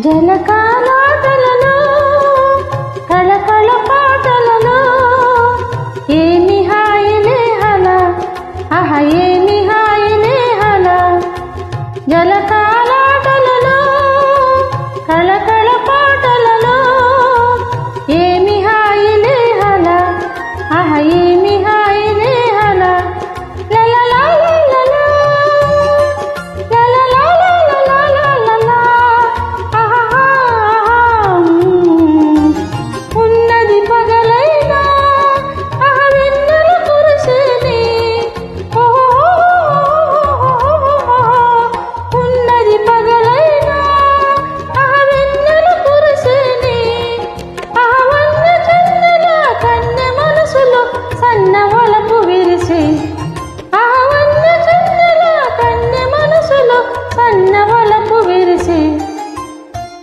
జలకాలాటలలో కళకళ పాటలలో ఏమి హాయిలే హల ఆహ ఏమి హాయిలే హల జలకాలాటలలో కళకళ పాటలలో ఏమి హాయిలే హల ఆహ ఏమి హాయిలే హల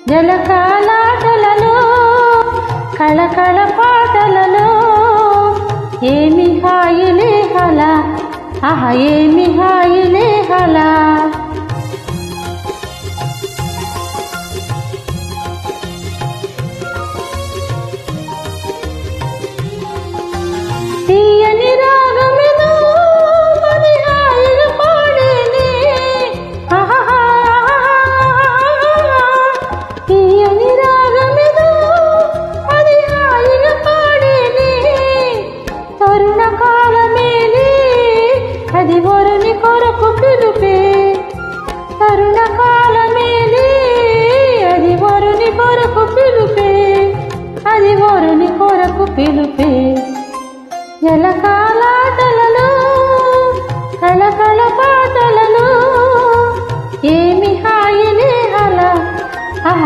జలకాలాటలలో కళకళ పాటలలో ఏమి హాయిలే హల ఆహ ఏమి హాయిలే హల తీయని రాగమిదో మరి హాయిగా పాడేనే తీయని రాగమిదో అది హాయిగా పాడేనే తరుణ కాలమేలే అది వరుని కొరకు పిలుపే తరుణ కాలమేలే అది వరుని కొరకు పిలుపే అది వరుని కొరకు పిలుపే జలకాలాటలలో కళకళ పాటలలో ఏమి హాయిలే హల ఆహ